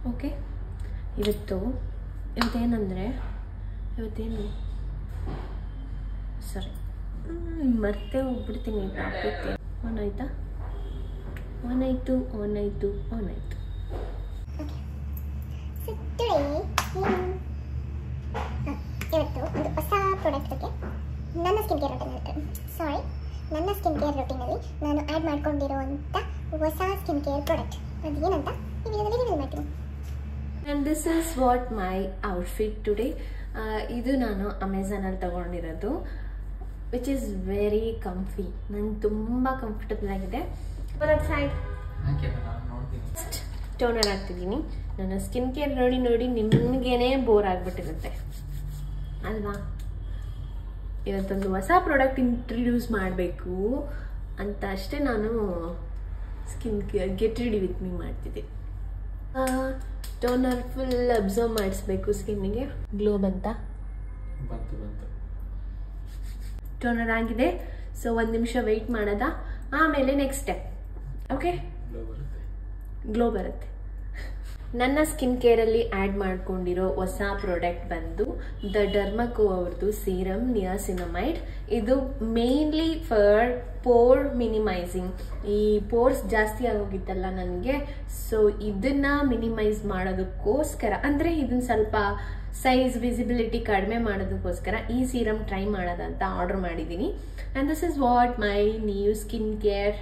Okay, ಇವತ್ತೇನಂದರೆ ಸರಿ ಮರ್ತೇ ಹೋಗ್ಬಿಡ್ತೀನಿ topic. On ಆಯಿತು. ಇವತ್ತು ಒಂದು ಹೊಸ ಪ್ರಾಡಕ್ಟ್ ಬಗ್ಗೆ ನನ್ನ ಸ್ಕಿನ್ ಕೇರ್ ರೂಟೀನಲ್ಲಿ ನಾನು ಆ್ಯಡ್ ಮಾಡ್ಕೊಂಡಿರುವಂಥ ಹೊಸ ಸ್ಕಿನ್ ಕೇರ್ ಪ್ರಾಡಕ್ಟ್ ಅದು ಏನಂತ ಈ ವಿಡಿಯೋದಲ್ಲಿ ರಿವೀಲ್ ಮಾಡ್ತೀನಿ. And this is what my outfit today. ಇದು ನಾನು ಅಮೆಝಾನಲ್ಲಿ ತೊಗೊಂಡಿರೋದು, ವಿಚ್ ಈಸ್ ವೆರಿ ಕಂಫಿ. ನಂಗೆ ತುಂಬ ಕಂಫರ್ಟಬಲ್ ಆಗಿದೆ. ಸೈಡ್ ಟೋನರ್ ಹಾಕ್ತಿದ್ದೀನಿ. ನನ್ನ ಸ್ಕಿನ್ ಕೇರ್ ನೋಡಿ ನಿಮಗೇನೆ ಬೋರ್ ಆಗಿಬಿಟ್ಟಿರುತ್ತೆ ಅಲ್ವಾ? ಇವತ್ತೊಂದು ಹೊಸ ಪ್ರಾಡಕ್ಟ್ ಇಂಟ್ರಡ್ಯೂಸ್ ಮಾಡಬೇಕು ಅಂತ ಅಷ್ಟೇ ನಾನು skin care get ready with me ಮಾಡ್ತಿದ್ದೆ. ಟೋನರ್ ಫುಲ್ ಅಬ್ಸರ್ವ್ ಮಾಡಿಸ್ಬೇಕು ಸ್ಕಿನ್ನಿಗೆ. ಗ್ಲೋ ಬಂತು. ಟೋನರ್ ಆಗಿದೆ. ಸೊ 1 ನಿಮಿಷ ವೆಯ್ಟ್ ಮಾಡೋದಾ, ಆಮೇಲೆ ನೆಕ್ಸ್ಟ್ ಸ್ಟೆಪ್. ಓಕೆ, ಗ್ಲೋ ಬರುತ್ತೆ. ನನ್ನ ಸ್ಕಿನ್ ಕೇರಲ್ಲಿ ಆ್ಯಡ್ ಮಾಡ್ಕೊಂಡಿರೋ ಹೊಸ ಪ್ರಾಡಕ್ಟ್ ಬಂದು ದ ಡರ್ಮಕೋ ಅವ್ರದ್ದು ಸೀರಮ್ ನಿಯಾಸಿನಮೈಡ್. ಇದು ಮೇನ್ಲಿ ಫಾರ್ ಪೋರ್ ಮಿನಿಮೈಸಿಂಗ್. ಈ ಪೋರ್ಸ್ ಜಾಸ್ತಿ ಆಗೋಗಿತ್ತಲ್ಲ ನನಗೆ, ಸೊ ಇದನ್ನ ಮಿನಿಮೈಸ್ ಮಾಡೋದಕ್ಕೋಸ್ಕರ, ಅಂದರೆ ಇದನ್ನ ಸ್ವಲ್ಪ ಸೈಜ್ ವಿಸಿಬಿಲಿಟಿ ಕಡಿಮೆ ಮಾಡೋದಕ್ಕೋಸ್ಕರ ಈ ಸೀರಮ್ ಟ್ರೈ ಮಾಡೋದಂತ ಆರ್ಡರ್ ಮಾಡಿದ್ದೀನಿ. And this is what my new skin care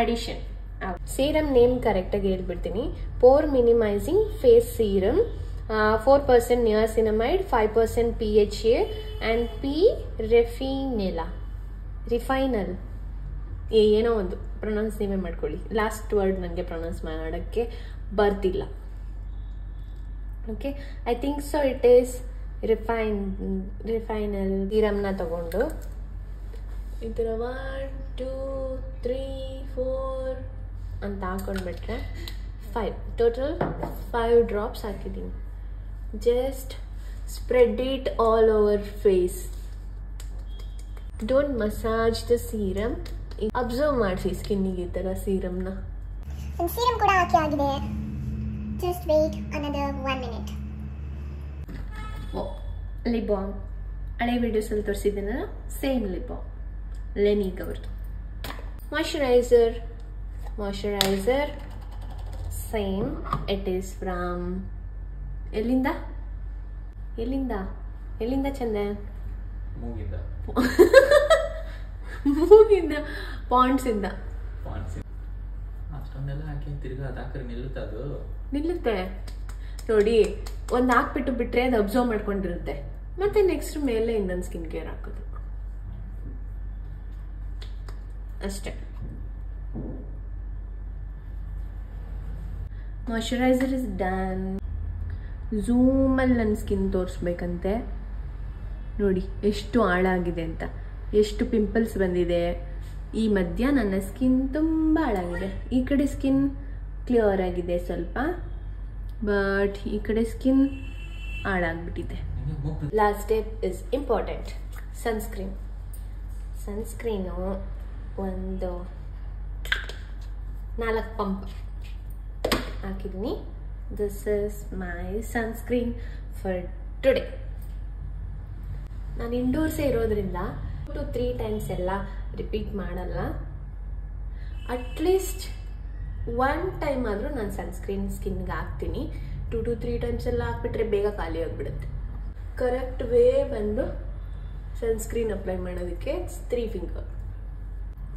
addition. Serum name ಕರೆಕ್ಟಾಗಿ ಹೇಳ್ಬಿಡ್ತೀನಿ. Pore minimising face serum, 4% niacinamide, 5% PHA and retinal ಏನೋ ಒಂದು ಪ್ರೊನೌನ್ಸ್ ನೀವೇ ಮಾಡ್ಕೊಳ್ಳಿ. ಲಾಸ್ಟ್ ವರ್ಡ್ ನನಗೆ ಪ್ರೊನೌನ್ಸ್ ಮಾಡೋಕ್ಕೆ ಬರ್ತಿಲ್ಲ. Okay, I think so it is retinal ಸೀರಮ್ನ ತಗೊಂಡು ಇದರ 1 2 3 4 ಅಂತ ಹಾಕೊಂಡ್ಬಿಟ್ರೆ 5 ಟೋಟಲ್ 5 ಡ್ರಾಪ್ಸ್ ಹಾಕಿದ್ದೀನಿ. Just spread it all over face. Don't massage the serum, observe ಮಾಡಿಸಿ ಸ್ಕಿನ್ನಿಗೆ ಈ ಥರ ಸೀರಮ್ನ. ಸೀರಮ್ ಕೂಡ ಹಾಕಿ ಆಗಿದೆ. Just wait another 1 minute. Lip balm ಹಳೆ ವಿಡಿಯೋಸಲ್ಲಿ ತೋರಿಸಿದ್ದೀನಲ್ಲ, ಸೇಮ್ ಲಿಪ್ ಬಾಮ್ ಲೆನಿಕ್ ಅವ್ರದ್ದು. Moisturiser same. It is from ಎಲ್ಲಿಂದ ಚಂದನ್? ಮೂಗಿಂದ ಪಾಂಡ್ಸಿಂದ. ನಿಲ್ಲುತ್ತೆ ನೋಡಿ. ಒಂದು ಹಾಕ್ಬಿಟ್ಟು ಬಿಟ್ರೆ ಅದು ಅಬ್ಸರ್ವ್ ಮಾಡ್ಕೊಂಡಿರುತ್ತೆ. ಮತ್ತೆ ನೆಕ್ಸ್ಟ್ ಮೇಲೆ ಇನ್ನೊಂದು ಸ್ಕಿನ್ ಕೇರ್ ಹಾಕೋದು ಅಷ್ಟೇ. Moisturiser is done. ಝೂಮಲ್ಲಿ ನನ್ನ ಸ್ಕಿನ್ ತೋರಿಸ್ಬೇಕಂತೆ. ನೋಡಿ ಎಷ್ಟು ಹಾಳಾಗಿದೆ ಅಂತ, ಎಷ್ಟು ಪಿಂಪಲ್ಸ್ ಬಂದಿದೆ. ಈ ಮಧ್ಯ ನನ್ನ ಸ್ಕಿನ್ ತುಂಬ ಹಾಳಾಗಿದೆ. ಈ ಕಡೆ ಸ್ಕಿನ್ ಕ್ಲಿಯರ್ ಆಗಿದೆ ಸ್ವಲ್ಪ, ಬಟ್ ಈ ಕಡೆ ಸ್ಕಿನ್ ಹಾಳಾಗ್ಬಿಟ್ಟಿದೆ. Last step is important. Sunscreen ಒಂದು 4 ಪಂಪ್ ಹಾಕಿದ್ದೀನಿ. This is my sunscreen for today. ನಾನು ಇಂಡೋರ್ಸೇ ಇರೋದ್ರಿಂದ 2 to 3 ಟೈಮ್ಸ್ ಎಲ್ಲ ರಿಪೀಟ್ ಮಾಡಲ್ಲ. ಅಟ್ಲೀಸ್ಟ್ 1 ಟೈಮ್ ಆದರೂ ನಾನು ಸನ್ಸ್ಕ್ರೀನ್ ಸ್ಕಿನ್ಗೆ ಹಾಕ್ತೀನಿ. 2 to 3 ಟೈಮ್ಸ್ ಎಲ್ಲ ಹಾಕ್ಬಿಟ್ರೆ ಬೇಗ ಖಾಲಿ ಆಗಿಬಿಡುತ್ತೆ. ಕರೆಕ್ಟ್ ವೇ ಬಂದು ಸನ್ಸ್ಕ್ರೀನ್ ಅಪ್ಲೈ ಮಾಡೋದಕ್ಕೆ 3 ಫಿಂಗರ್.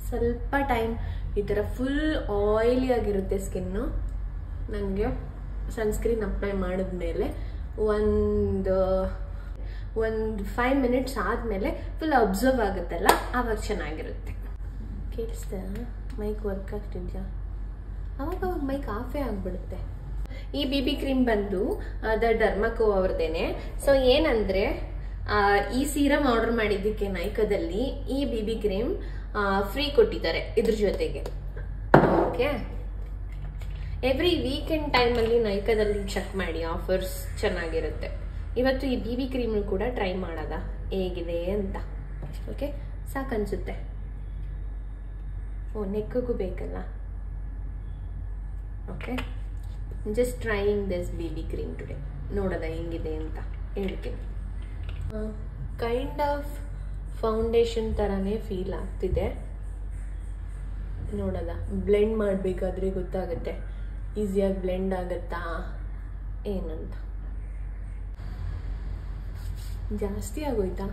ಸ್ವಲ್ಪ ಟೈಮ್ ಈ ಥರ ಫುಲ್ ಆಯಿಲಿ ಆಗಿರುತ್ತೆ ಸ್ಕಿನ್ನು. ನನಗೆ ಸನ್ಸ್ಕ್ರೀನ್ ಅಪ್ಲೈ ಮಾಡಿದ್ಮೇಲೆ ಒಂದು 5 ಮಿನಿಟ್ಸ್ ಆದಮೇಲೆ ಫುಲ್ ಅಬ್ಸರ್ವ್ ಆಗುತ್ತಲ್ಲ, ಆವಾಗ ಚೆನ್ನಾಗಿರುತ್ತೆ. ಕೇಳಿಸ್ತಾ? ಮೈಕ್ ವರ್ಕ್ ಆಗ್ತಿದ್ಯಾ? ಅವಾಗ ಮೈಕ್ ಆಫೇ ಆಗಿಬಿಡುತ್ತೆ. ಈ BB ಕ್ರೀಮ್ ಬಂದು ದ ಡರ್ಮಕೋ ಅವ್ರದ್ದೇನೆ. ಸೊ ಏನಂದರೆ, ಈ ಸೀರಮ್ ಆರ್ಡರ್ ಮಾಡಿದ್ದಕ್ಕೆ ನೈಕಾದಲ್ಲಿ ಈ BB ಕ್ರೀಮ್ ಫ್ರೀ ಕೊಟ್ಟಿದ್ದಾರೆ ಇದ್ರ ಜೊತೆಗೆ. ಓಕೆ, ಎವ್ರಿ ವೀಕೆಂಡ್ ಟೈಮಲ್ಲಿ ನೈಕಾದಲ್ಲಿ ಚೆಕ್ ಮಾಡಿ, ಆಫರ್ಸ್ ಚೆನ್ನಾಗಿರುತ್ತೆ. ಇವತ್ತು ಈ BB ಕ್ರೀಮ್ ಕೂಡ ಟ್ರೈ ಮಾಡೋದ ಹೇಗಿದೆ ಅಂತ. ಓಕೆ, ಸಾಕನ್ಸುತ್ತೆ. ನೆಕ್ಕಿಗೂ ಬೇಕಲ್ಲ. Okay, just trying this BB cream today. ನೋಡೋದ ಹೆಂಗಿದೆ ಅಂತ ಹೇಳ್ತೀನಿ. ಕೈಂಡ್ ಆಫ್ ಫೌಂಡೇಶನ್ ಥರನೇ ಫೀಲ್ ಆಗ್ತಿದೆ. ನೋಡೋದ ಬ್ಲೆಂಡ್ ಮಾಡಬೇಕಾದ್ರೆ ಗೊತ್ತಾಗುತ್ತೆ ಈಸಿಯಾಗಿ ಬ್ಲೆಂಡ್ ಆಗುತ್ತಾ ಏನಂತ. ಜಾಸ್ತಿ ಆಗೋಯ್ತಾ?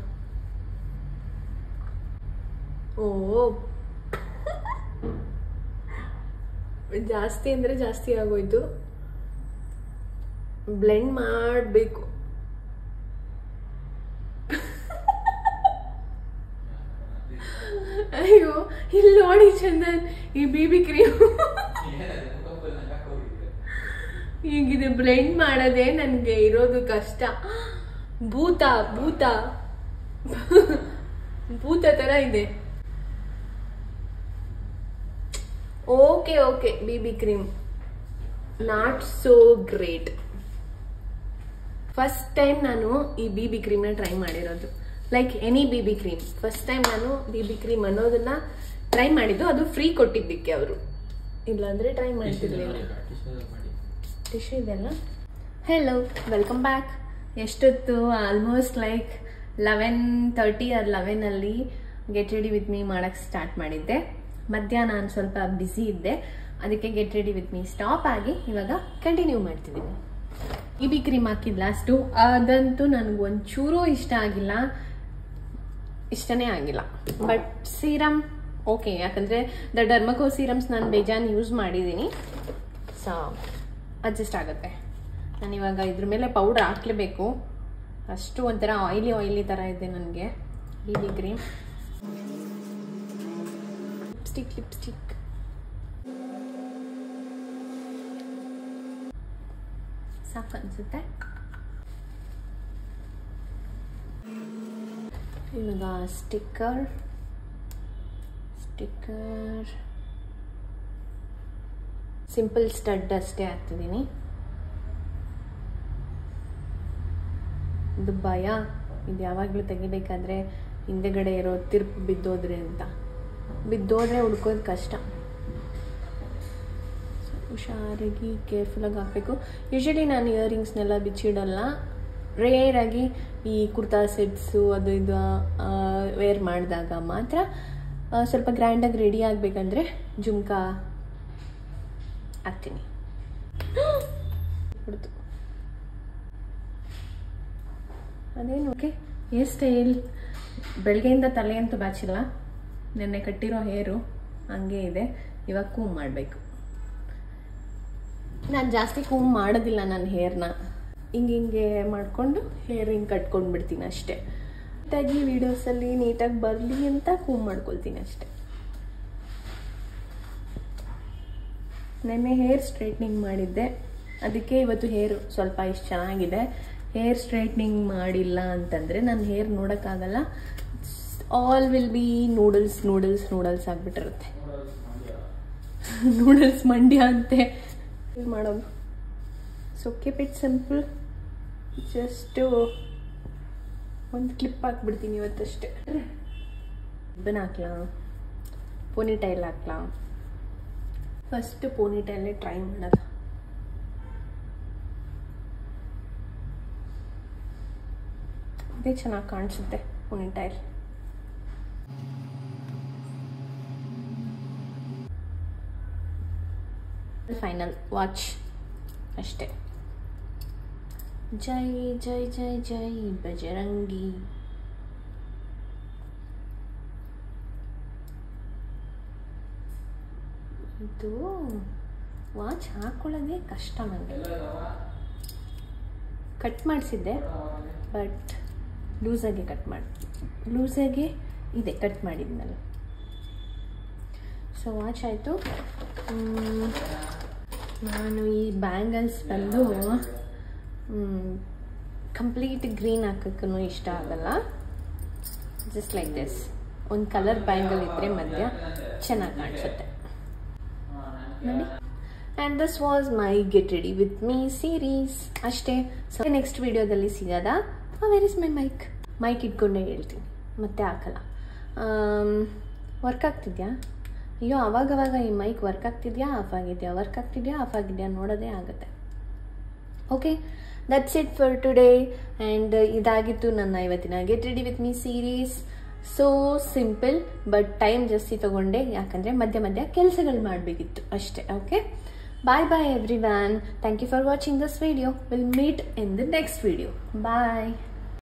ಓ ಜಾಸ್ತಿ ಅಂದರೆ ಜಾಸ್ತಿ ಆಗೋಯ್ತು. ಬ್ಲೆಂಡ್ ಮಾಡಬೇಕು. ಅಯ್ಯೋ ಇಲ್ಲಿ ನೋಡಿ ಚಂದನ್, ಈ BB ಕ್ರೀಮ್ ಹೀಗಿದೆ. ಬ್ಲೆಂಡ್ ಮಾಡೋದೇ ನನಗೆ ಇರೋದು ಕಷ್ಟ. ಭೂತ ಭೂತ ಭೂತ ಥರ ಇದೆ. Okay okay, BB cream not so great. First time ನಾನು ಈ BB ಕ್ರೀಮ್ನ ಟ್ರೈ ಮಾಡಿರೋದು. Like any BB cream, first time ನಾನು BB ಕ್ರೀಮ್ ಅನ್ನೋದನ್ನ ಟ್ರೈ ಮಾಡಿದ್ದು. ಅದು ಫ್ರೀ ಕೊಟ್ಟಿದ್ದಕ್ಕೆ ಅವರು, ಇಲ್ಲಾಂದ್ರೆ ಟ್ರೈ ಮಾಡ್ತಿರ್ಲಿಲ್ಲ. ಟಿಶ್ಯೂ ಇದೆಲ್ಲ. Hello, welcome back. ಎಷ್ಟೊತ್ತು? Almost like 11:30 or 11 get ready with me ಮಾಡೋಕ್ಕೆ ಸ್ಟಾರ್ಟ್ ಮಾಡಿದ್ದೆ. ಮಧ್ಯಾಹ್ನ ನಾನು ಸ್ವಲ್ಪ ಬ್ಯುಸಿ ಇದ್ದೆ, ಅದಕ್ಕೆ get ready with me stop ಆಗಿ ಇವಾಗ ಕಂಟಿನ್ಯೂ ಮಾಡ್ತಿದ್ದೀನಿ. BB ಕ್ರೀಮ್ ಹಾಕಿದ ಲಾಸ್ಟು, ಅದಂತೂ ನನಗೊಂಚೂರೂ ಇಷ್ಟನೇ ಆಗಿಲ್ಲ. ಬಟ್ ಸೀರಮ್ ಓಕೆ, ಯಾಕಂದರೆ ದ ಡರ್ಮಕೋ ಸೀರಮ್ಸ್ ನಾನು ಬೇಜಾನ್ ಯೂಸ್ ಮಾಡಿದ್ದೀನಿ, ಸೊ ಅಡ್ಜಸ್ಟ್ ಆಗುತ್ತೆ. ನಾನಿವಾಗ ಇದ್ರ ಮೇಲೆ ಪೌಡ್ರ್ ಹಾಕ್ಲೇಬೇಕು, ಅಷ್ಟು ಒಂಥರ ಆಯಿಲಿ ಥರ ಇದೆ ನನಗೆ BB ಕ್ರೀಮ್. ಲಿಪ್ಸ್ಟಿಕ್ ಸಾಕು ಅನ್ಸುತ್ತೆ. ಇವಾಗ ಸ್ಟಿಕ್ಕರ್ ಸಿಂಪಲ್ ಸ್ಟಡ್ ಅಷ್ಟೇ ಹಾಕ್ತಿದ್ದೀನಿ. ಇದು ಭಯ, ಇದು ಯಾವಾಗಲೂ ತೆಗಿಬೇಕಾದ್ರೆ ಹಿಂದೆಗಡೆ ಇರೋ ತಿರ್ಪು ಬಿದ್ದೋದ್ರೆ ಹುಡ್ಕೋದು ಕಷ್ಟ. ಹುಷಾರಾಗಿ ಕೇರ್ಫುಲ್ಲಾಗಿ ಹಾಕಬೇಕು. ಯೂಶಲಿ ನಾನು ಇಯರಿಂಗ್ಸ್ನೆಲ್ಲ ಬಿಚ್ಚಿಡಲ್ಲ. ರೇರಾಗಿ ಈ ಕುರ್ತಾ ಸೆಟ್ಸು ಅದು ಇದು ವೇರ್ ಮಾಡಿದಾಗ ಮಾತ್ರ ಸ್ವಲ್ಪ ಗ್ರ್ಯಾಂಡಾಗಿ ರೆಡಿ ಆಗಬೇಕಂದ್ರೆ ಜುಮ್ಕಾ ಹಾಕ್ತೀನಿ. ಅದೇನು ಓಕೆ. ಹೇರ್ ಸ್ಟೈಲ್ ಬೆಳಗ್ಗೆಯಿಂದ ತಲೆ ಅಂತೂ ಬಾಚಿಲ್ಲ, ನೆನ್ನೆ ಕಟ್ಟಿರೋ ಹೇರು ಹಂಗೆ ಇದೆ. ಇವಾಗ ಕೂಮ್ ಮಾಡಬೇಕು. ನಾನು ಜಾಸ್ತಿ ಕೂಮ್ ಮಾಡೋದಿಲ್ಲ ನನ್ನ ಹೇರ್ನ, ಹಿಂಗೆ ಮಾಡಿಕೊಂಡು ಹೇರ್ ಹಿಂಗೆ ಕಟ್ಕೊಂಡು ಬಿಡ್ತೀನಿ ಅಷ್ಟೇ. ನೀಟಾಗಿ ವೀಡಿಯೋಸಲ್ಲಿ ನೀಟಾಗಿ ಬರಲಿ ಅಂತ ಕೂಮ್ ಮಾಡ್ಕೊಳ್ತೀನಿ ಅಷ್ಟೆ. ನೆನ್ನೆ ಹೇರ್ ಸ್ಟ್ರೈಟ್ನಿಂಗ್ ಮಾಡಿದ್ದೆ, ಅದಕ್ಕೆ ಇವತ್ತು ಹೇರ್ ಸ್ವಲ್ಪ ಇಷ್ಟು ಚೆನ್ನಾಗಿದೆ. ಹೇರ್ ಸ್ಟ್ರೈಟ್ನಿಂಗ್ ಮಾಡಿಲ್ಲ ಅಂತಂದರೆ ನನ್ನ ಹೇರ್ ನೋಡೋಕ್ಕಾಗಲ್ಲ. ಆಲ್ ವಿಲ್ ಬಿ ನೂಡಲ್ಸ್ ಆಗಿಬಿಟ್ಟಿರುತ್ತೆ. ನೂಡಲ್ಸ್ ಮಂಡ್ಯ ಅಂತೆ ಮಾಡೋದು. So keep it simple. Just ಒಂದು ಕ್ಲಿಪ್ ಹಾಕ್ಬಿಡ್ತೀನಿ ಇವತ್ತಷ್ಟೇ. ರಿಬ್ಬನ್ ಹಾಕ್ಲಾ, ಪೋನಿಟೈಲ್ ಹಾಕ್ಲಾ? ಫಸ್ಟ್ ಪೋನಿಟೈಲೇ ಟ್ರೈ ಮಾಡೋದು. ಇದೇ ಚೆನ್ನಾಗಿ ಕಾಣಿಸುತ್ತೆ ಪೋನಿಟೈಲ್. ಫೈನಲ್ ವಾಚ್ ಅಷ್ಟೇ. ಜೈ ಜೈ ಜೈ ಜೈ ಬಜರಂಗಿ. ಇದು ವಾಚ್ ಹಾಕೊಳ್ಳೋದೇ ಕಷ್ಟ ನನಗೆ. ಕಟ್ ಮಾಡಿಸಿದ್ದೆ, ಬಟ್ ಲೂಸಾಗೆ ಇದೆ ಕಟ್ ಮಾಡಿದ್ನಲ್ಲ. ಸೊ ವಾಚ್ ಆಯಿತು. ನಾನು ಈ ಬ್ಯಾಂಗಲ್ಸ್ ಬಂದು ಕಂಪ್ಲೀಟ್ ಗ್ರೀನ್ ಹಾಕೋಕ್ಕೂ ಇಷ್ಟ ಆಗಲ್ಲ. ಜಸ್ಟ್ ಲೈಕ್ ದಿಸ್ ಒಂದು ಕಲರ್ ಬ್ಯಾಂಗಲ್ ಇದ್ದರೆ ಮಧ್ಯ ಚೆನ್ನಾಗಿ ಕಾಣಿಸುತ್ತೆ ನೋಡಿ. And this was my get ready with me series ಅಷ್ಟೇ. ಸೊ ನೆಕ್ಸ್ಟ್ ವಿಡಿಯೋದಲ್ಲಿ ಸಿಗೋದ. ವೇರ್ ಇಸ್ ಮೈ ಮೈಕ್ ಇಟ್ಕೊಂಡೇ ಹೇಳ್ತೀನಿ, ಮತ್ತೆ ಹಾಕಲ್ಲ. ವರ್ಕ್ ಆಗ್ತಿದ್ಯಾ? ಅಯ್ಯೋ, ಅವಾಗವಾಗ ಈ ಮೈಕ್ ವರ್ಕ್ ಆಗ್ತಿದ್ಯಾ ಆಫ್ ಆಗಿದೆಯಾ ನೋಡೋದೇ ಆಗುತ್ತೆ. Okay, that's it for today. And ಇದಾಗಿತ್ತು ನನ್ನ ಇವತ್ತಿನ get ready with me series. So simple, but time ಜಾಸ್ತಿ ತಗೊಂಡೆ, ಯಾಕಂದರೆ ಮಧ್ಯ ಮಧ್ಯ ಕೆಲಸಗಳು ಮಾಡಬೇಕಿತ್ತು ಅಷ್ಟೇ. Okay, bye bye everyone. Thank you for watching this video. We'll meet in the next video. Bye.